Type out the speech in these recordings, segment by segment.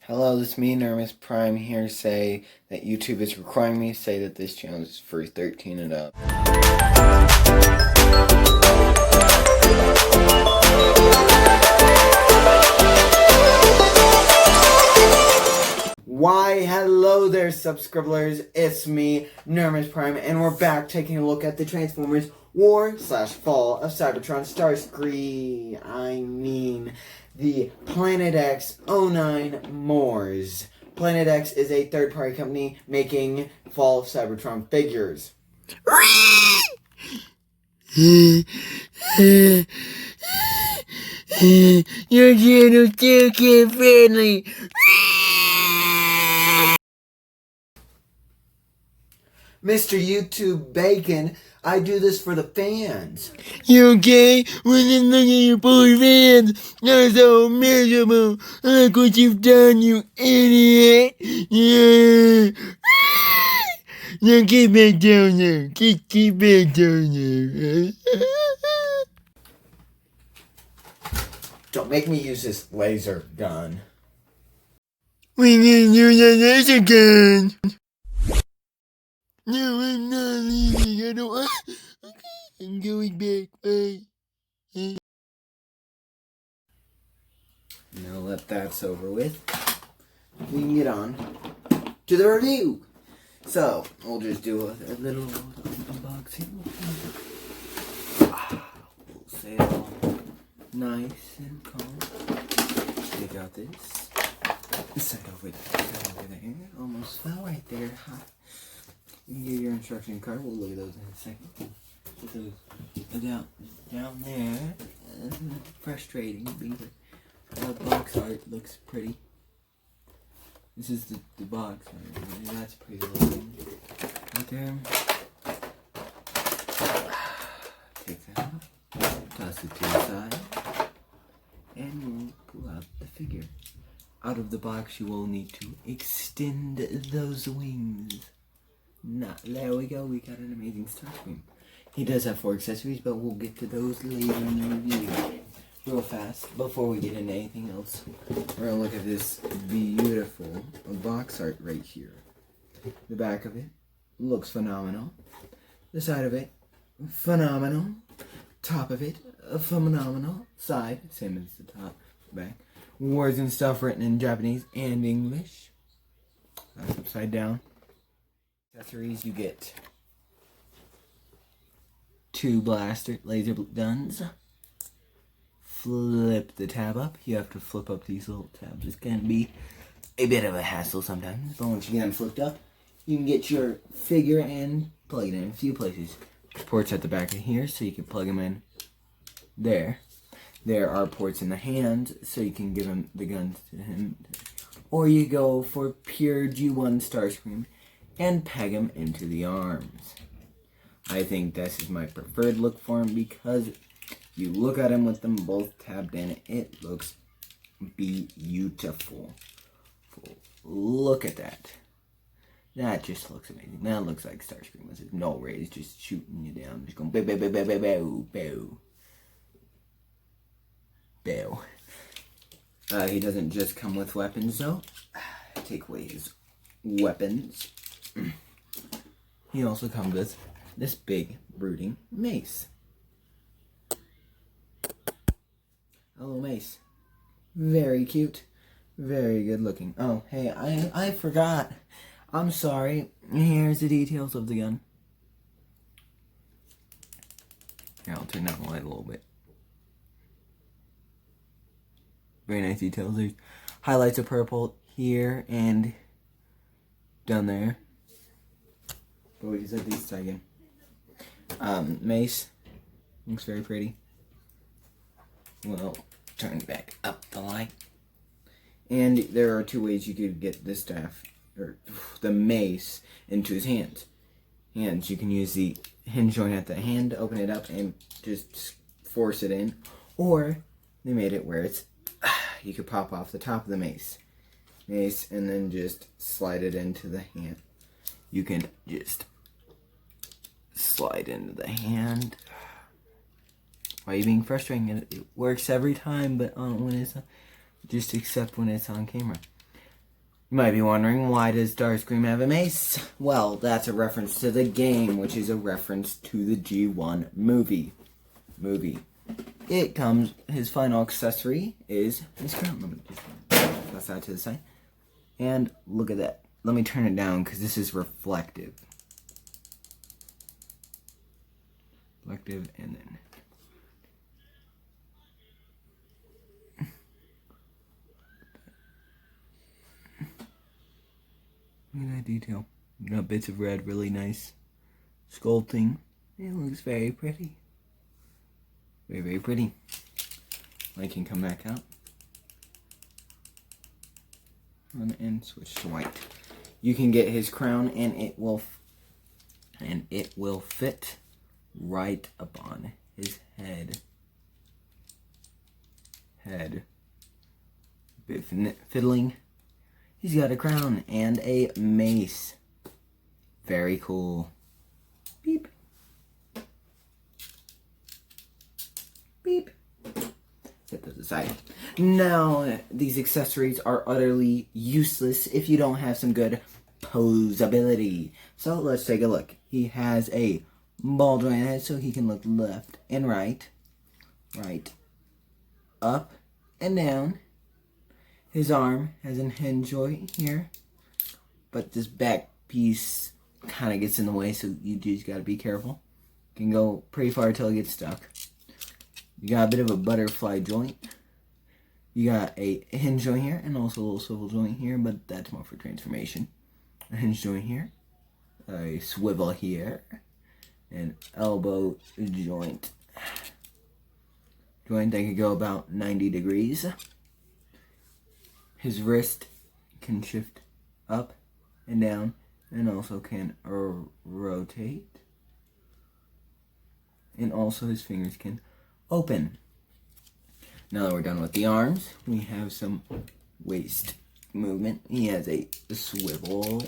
Hello, this is me, Nermus Prime here, say that YouTube is requiring me to say that this channel is for 13 and up. Why, hello there, subscribers, it's me, Nermus Prime, and we're back taking a look at the Transformers War/Fall of Cybertron Starscream. The Planet X 09 Moors. Planet X is a third-party company making Fall of Cybertron figures. Your channel's still kid-friendly. Mr. YouTube Bacon, I do this for the fans. You okay? Well, then look at your poor fans. They're so miserable. Look what you've done, you idiot. Yeah. Now get back down there. Get back down there. Don't make me use this laser gun. We need to use a laser gun. No, I'm not leaving. I don't want... Okay, I'm going back. Bye. Now that that's over with, we can get on to the review. So, we'll just do a little unboxing. We'll say it all nice and calm. Take out this. Set over there. Almost fell right there. You can get your instruction card. We'll look at those in a second. Put those down there. Frustrating because the box art looks pretty. This is the box art. That's pretty looking. Right there. Take that out. Toss it to the side. And we'll pull out the figure. Out of the box, you will need to extend those wings. There we go, we got an amazing Starscream. He does have 4 accessories, but we'll get to those later in the review. Real fast, before we get into anything else, we're going to look at this beautiful box art right here. The back of it looks phenomenal. The side of it, phenomenal. Top of it, phenomenal. Side, same as the top, back. Words and stuff written in Japanese and English. That's upside down. Accessories, you get 2 laser guns. Flip the tab up. You have to flip up these little tabs. It's going to be a bit of a hassle sometimes, but once you get them flipped up, you can get your figure and plug it in a few places. Ports at the back of here, so you can plug them in there. There are ports in the hands, so you can give him the guns to him. Or you go for pure G1 Starscream and peg him into the arms. I think this is my preferred look for him because you look at him with them both tabbed in, it looks beautiful. Look at that. That just looks amazing. That looks like Starscream with no rays, just shooting you down. Just going bow, bow, bow, bow, bow, bow, bow. Bow. He doesn't just come with weapons though. Take away his weapons. He also comes with this big brooding mace. Hello, mace. Very cute. Very good looking. Oh, hey, I forgot. I'm sorry. Here's the details of the gun. Here, I'll turn down the light a little bit. Very nice details. There's highlights of purple here and down there. But we can set these aside again. Mace looks very pretty. Well, turn back up the light. And there are 2 ways you could get this staff, or the mace, into his hands. You can use the hinge joint at the hand to open it up and just force it in. Or they made it where it's you could pop off the top of the mace, and then just slide it into the hand. You can just slide into the hand. Why are you being frustrating? It works every time, but when it's just except when it's on camera. You might be wondering, why does Starscream have a mace? Well, that's a reference to the game, which is a reference to the G1 movie. It comes, his final accessory is his crown. Let me just pass that to the side. And look at that. Let me turn it down because this is reflective. Reflective, and then look at that detail. You got bits of red, really nice sculpting. It looks very pretty. Very, very pretty. I can come back out. And switch to white. You can get his crown, and it will fit right upon his head. Bit fiddling. He's got a crown and a mace. Very cool. Beep. Beep. Set that aside. Now, these accessories are utterly useless if you don't have some good posability. So let's take a look. He has a ball joint head so he can look left and right. Right. Up and down. His arm has a hinge joint here. But this back piece kind of gets in the way, so you just gotta be careful. Can go pretty far till it gets stuck. You got a bit of a butterfly joint. You got a hinge joint here and also a little swivel joint here, but that's more for transformation. A hinge joint here, a swivel here, an elbow joint. Joint that could go about 90 degrees. His wrist can shift up and down and also can rotate. And also his fingers can open. Now that we're done with the arms, we have some waist movement. He has a swivel.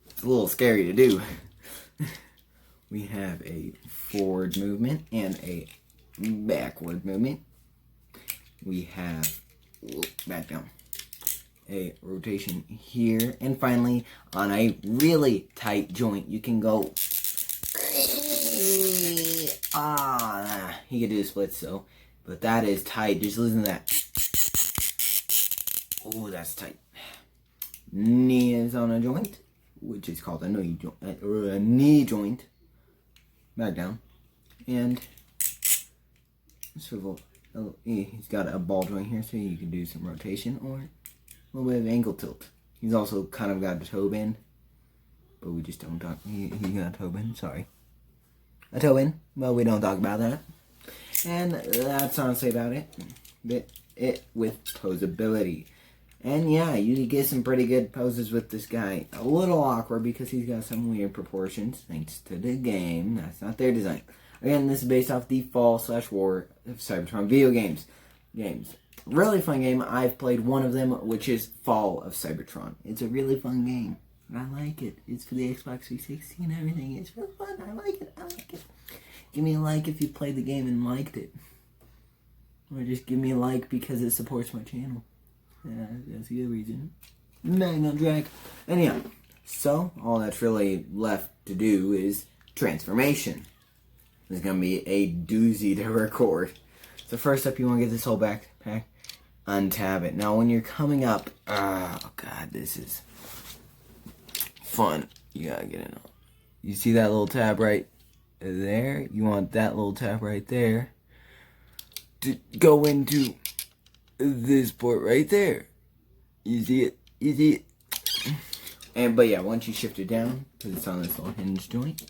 It's a little scary to do. We have a forward movement and a backward movement. We have, back down, a rotation here. And finally, on a really tight joint, you can go, he can do splits, so, but that is tight. Just listen to that. Oh, that's tight. Knee is on a joint, which is called a knee joint, or a knee joint. Back down, and swivel. Oh, he's got a ball joint here, so you can do some rotation or a little bit of ankle tilt. He's also kind of got a toe bend, but we just don't talk. He got a toe bend. Sorry, a toe bend, but we don't talk about that. And that's honestly about it. It with posability. And yeah, you get some pretty good poses with this guy. A little awkward because he's got some weird proportions, thanks to the game. That's not their design. Again, this is based off the fall/war of Cybertron video games. Really fun game. I've played one of them, which is Fall of Cybertron. It's a really fun game. I like it. It's for the Xbox 360 and everything. It's real fun. I like it. Give me a like if you played the game and liked it. Or just give me a like because it supports my channel. Yeah, that's the other reason. Magna Drag. Anyhow, so all that's really left to do is transformation. It's going to be a doozy to record. So first up, you want to get this whole backpack, untab it. Now when you're coming up, oh god, this is fun. You gotta get it on. You see that little tab right there? You want that little tab right there to go into this port right there. You see it? But yeah, once you shift it down, because it's on this little hinge joint,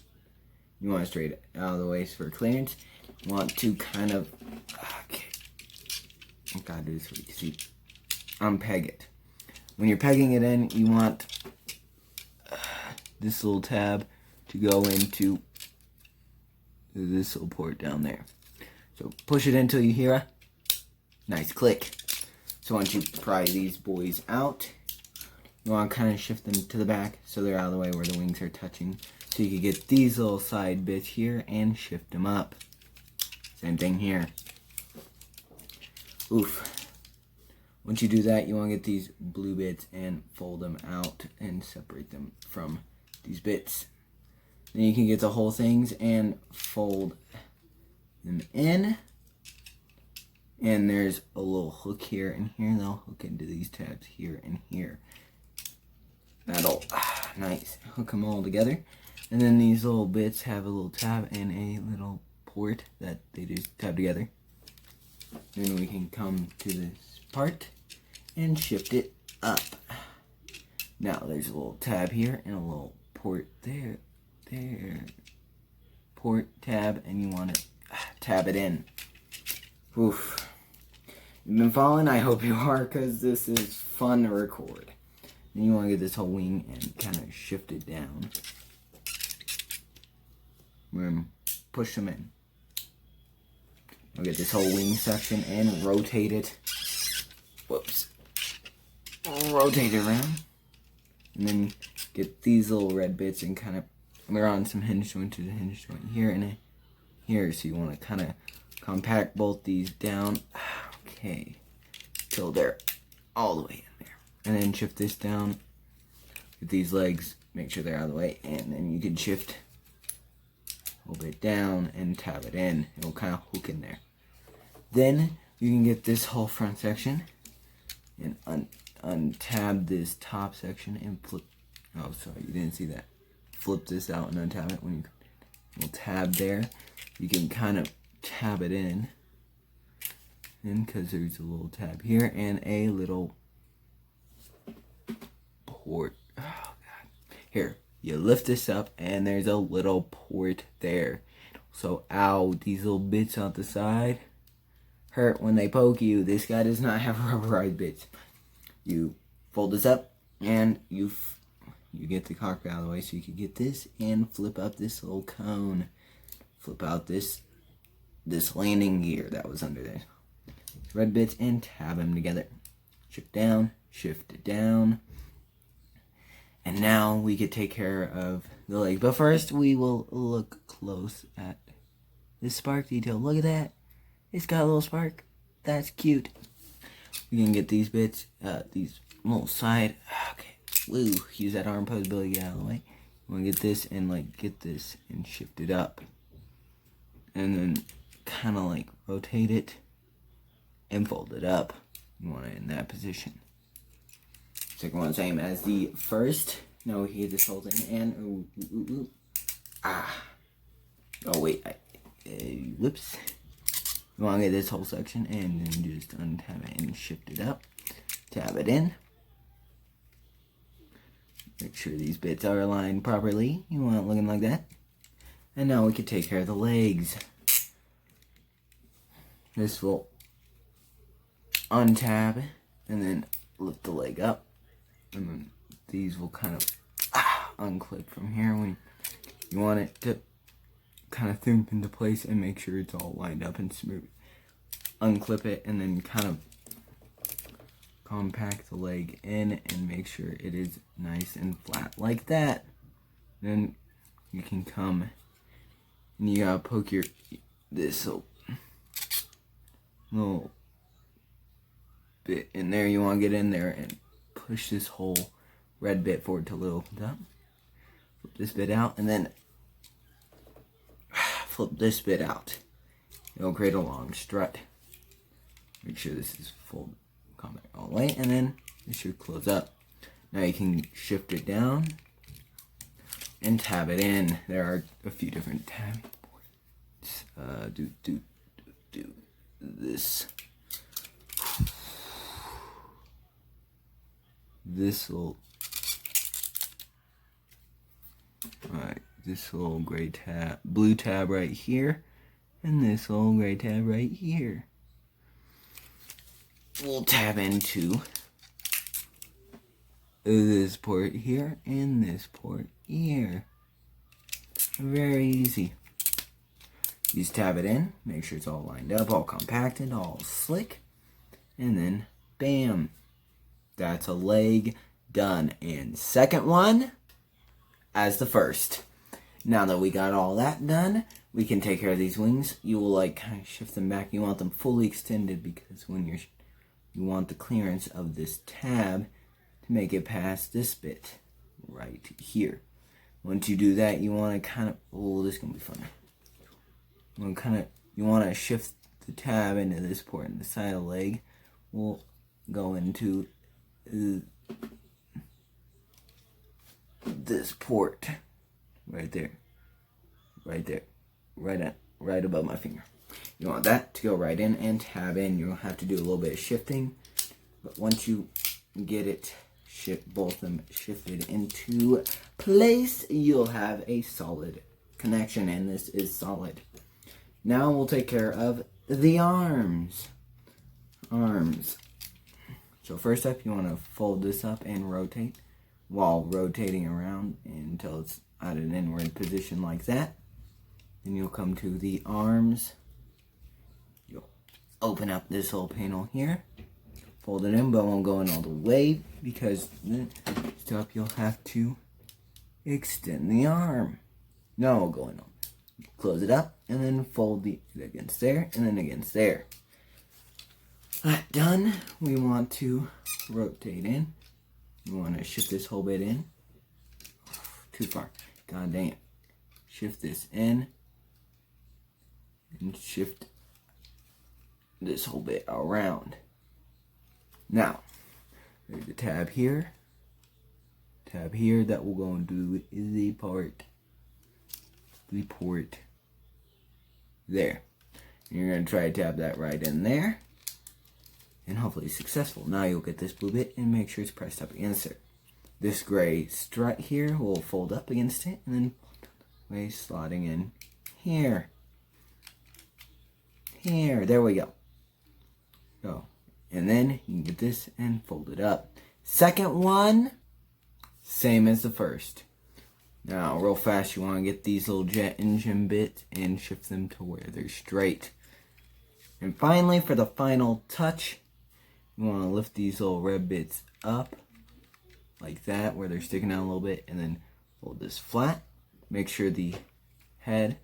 you want to straight it out of the way for clearance. You want to kind of, okay, I gotta do this so you can see, unpeg it. When you're pegging it in, you want this little tab to go into this little port down there. So push it until you hear a nice click. So once you pry these boys out, you want to kind of shift them to the back so they're out of the way where the wings are touching. So you can get these little side bits here and shift them up. Same thing here. Oof. Once you do that, you want to get these blue bits and fold them out and separate them from these bits. Then you can get the whole things and fold them in. And there's a little hook here and here. They'll hook into these tabs here and here. That'll, nice, hook them all together. And then these little bits have a little tab and a little port that they just tab together. Then we can come to this part and shift it up. Now there's a little tab here and a little port there, port tab, and you want to tab it in. Oof. You've been following? I hope you are, because this is fun to record. Then you want to get this whole wing and kind of shift it down. Push them in. We'll get this whole wing section and rotate it. Whoops. Rotate it around. And then get these little red bits and kind of, we're on some hinge joint to the hinge joint here and here. So you want to kind of compact both these down. Okay. Till they're all the way in there. And then shift this down. Get these legs, make sure they're out of the way. And then you can shift a little bit down and tab it in. It'll kind of hook in there. Then you can get this whole front section and untab this top section and flip. Oh, sorry, you didn't see that. Flip this out and untab it. When you tab there, you can kind of tab it in. And because there's a little tab here and a little port. Oh God. Here, you lift this up and there's a little port there. So, ow, these little bits on the side hurt when they poke you. This guy does not have rubberized bits. You fold this up and you get the cockpit out of the way so you can get this and flip up this little cone. Flip out this landing gear that was under there. Red bits and tab them together. Shift it down. And now we could take care of the leg. But first we will look close at this spark detail. Look at that. It's got a little spark. That's cute. We can get these bits, these little side. Okay. Woo. Use that arm pose ability to get out of the way. You want to get this and get this and shift it up. And then kind of rotate it and fold it up. You want it in that position. Second one, same as the first. Now we can get this whole thing and oh wait, whoops. You want to get this whole section and then just untab it and shift it up. Tab it in. Make sure these bits are aligned properly. You want it looking like that. And now we can take care of the legs. This will untab and then lift the leg up. And then these will kind of unclip from here when you want it to kind of thump into place and make sure it's all lined up and smooth. Unclip it and then kind of compact the leg in and make sure it is nice and flat like that. Then you can come and you gotta poke this little bit in there. You want to get in there and push this whole red bit forward till it opens up. Flip this bit out and then flip this bit out. It'll create a long strut. Make sure this is full compact all the way and then it should close up. Now you can shift it down and tab it in. There are a few different tab points. Do this. This little gray tab, blue tab right here, and this little gray tab right here. We'll tab into this port here and this port here. Very easy. You just tab it in, make sure it's all lined up, all compacted, all slick, and then bam. That's a leg done. And second one as the first. Now that we got all that done, we can take care of these wings. You will kind of shift them back. You want them fully extended because when you're you want the clearance of this tab to make it past this bit right here. Once you do that, you want to kind of, oh, this is going to be fun. You want to shift the tab into this port, and the side of the leg will go into this port right there, right above my finger. You want that to go right in and tab in. You'll have to do a little bit of shifting, but once you get it both of them shifted into place, you'll have a solid connection, and this is solid. Now we'll take care of the arms. So first up, you want to fold this up and rotate while rotating around until it's at an inward position like that. Then you'll come to the arms. You'll open up this whole panel here. Fold it in, but won't go in all the way because next up you'll have to extend the arm. No, we'll go in on. Close it up and then fold it against there and then against there. That done, we want to rotate in. We want to shift this whole bit in. Too far. God dang it. Shift this in and shift this whole bit around. Now, there's a tab here that will go into the port there. And you're going to try to tab that right in there, and hopefully it's successful. Now you'll get this blue bit and make sure it's pressed up against it. This gray strut here will fold up against it, and then way slotting in here. There we go. And then you can get this and fold it up. Second one, same as the first. Now, real fast, you want to get these little jet engine bits and shift them to where they're straight. And finally, for the final touch, you want to lift these little red bits up like that, where they're sticking out a little bit, and then hold this flat. Make sure the head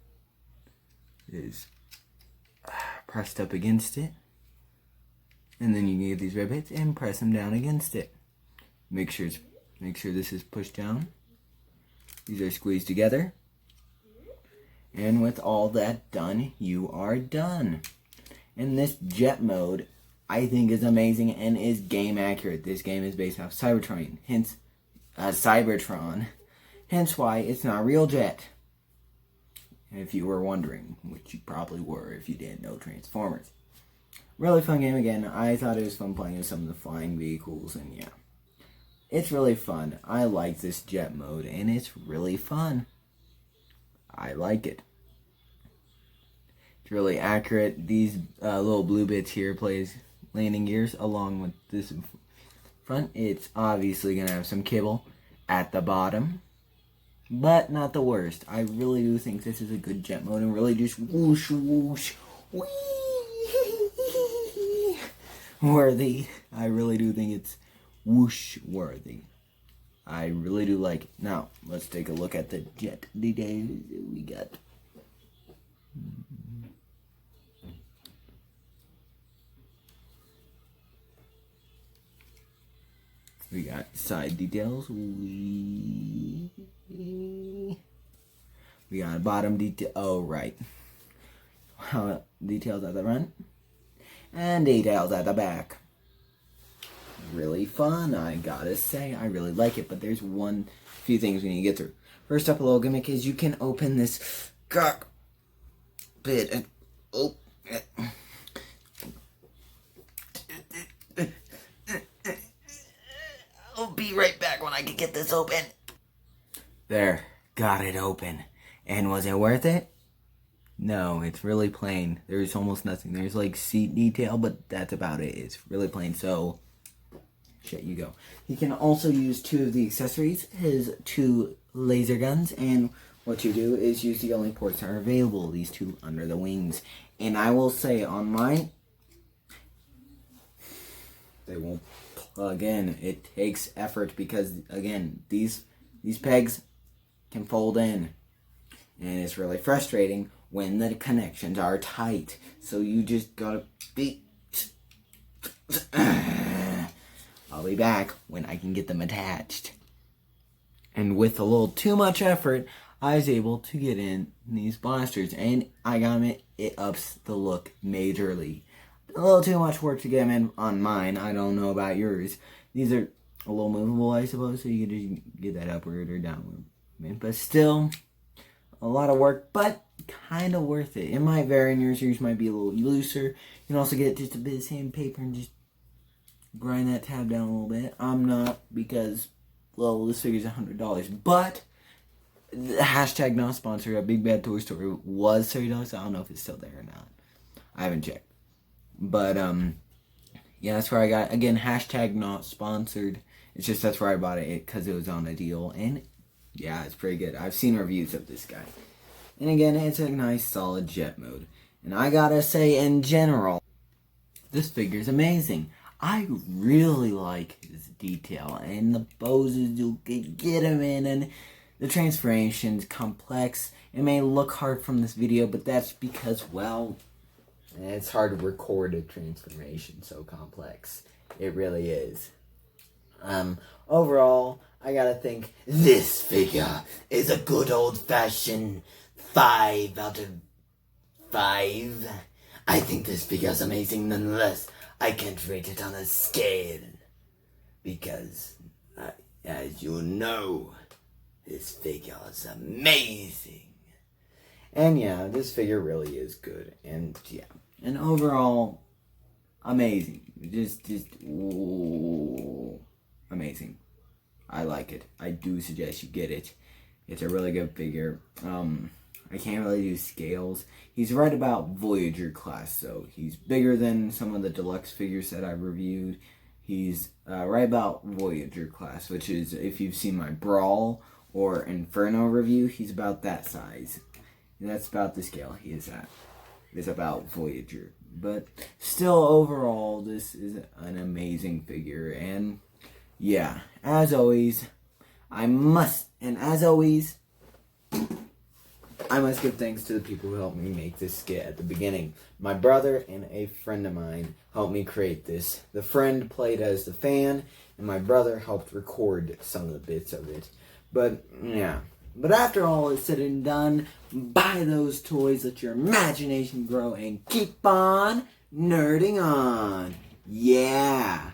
is pressed up against it. And then you can get these red bits and press them down against it. Make sure this is pushed down. These are squeezed together. And with all that done, you are done. And this jet mode, I think, is amazing and is game accurate. This game is based off cybertron, hence why it's not real jet. If you were wondering, which you probably were if you didn't know Transformers. Really fun game again. I thought it was fun playing with some of the flying vehicles, and yeah. It's really fun. I like this jet mode, and it's really fun. I like it. It's really accurate. These little blue bits here plays landing gears along with this front. It's obviously going to have some kibble at the bottom, but not the worst. I really do think this is a good jet mode, and really just whoosh, whoosh, whee worthy. I really do think it's whoosh worthy. I really do like it. Now, let's take a look at the jet details we got. We got side details. We got bottom detail. Oh, right. Details at the front. And details at the back. Really fun, I gotta say. I really like it, but there's few things we need to get through. First up, a little gimmick is you can open this cockpit and I'll be right back when I can get this open. There, got it open. And was it worth it? No, it's really plain. There's almost nothing. There's like seat detail, but that's about it. It's really plain, so shit, you go. You can also use two of the accessories, his two laser guns, and what you do is use the only ports that are available, these two under the wings. And I will say on mine, they won't plug in. It takes effort because, again, these pegs can fold in. And it's really frustrating when the connections are tight. So you just gotta be I'll be back when I can get them attached. And with a little too much effort, I was able to get in these blasters. And I got them, it ups the look majorly. A little too much work to get them in on mine. I don't know about yours. These are a little movable, I suppose, so you can just get that upward or downward. But still, a lot of work, but kind of worth it. It might vary, and yours might be a little looser. You can also get just a bit of sandpaper and just grind that tab down a little bit. I'm not, because, well, this figure's $100. But the hashtag not sponsored at Big Bad Toy Story was $30. I don't know if it's still there or not. I haven't checked. But yeah, that's where I got, again, hashtag not sponsored. It's just that's where I bought it because it was on a deal. And yeah, it's pretty good. I've seen reviews of this guy. And again, it's a nice solid jet mode. And I gotta say, in general, this figure's amazing. I really like his detail and the poses you can get him in, and the transformation's complex. It may look hard from this video, but that's because, well, it's hard to record a transformation so complex. It really is. Overall, I gotta think this figure is a good old-fashioned 5 out of 5. I think this figure's amazing nonetheless. I can't rate it on a scale because, as you know, this figure is amazing. And yeah, this figure really is good. And yeah, and overall, amazing. Just ooh, amazing. I like it. I do suggest you get it. It's a really good figure. I can't really do scales. He's right about Voyager class, so he's bigger than some of the deluxe figures that I've reviewed. He's right about Voyager class, which is, if you've seen my Brawl or Inferno review, he's about that size. And that's about the scale he is at. It's about Voyager. But still, overall, this is an amazing figure. And yeah, as always, I must give thanks to the people who helped me make this skit at the beginning. My brother and a friend of mine helped me create this. The friend played as the fan, and my brother helped record some of the bits of it. But, yeah. But after all is said and done, buy those toys, let your imagination grow, and keep on nerding on. Yeah.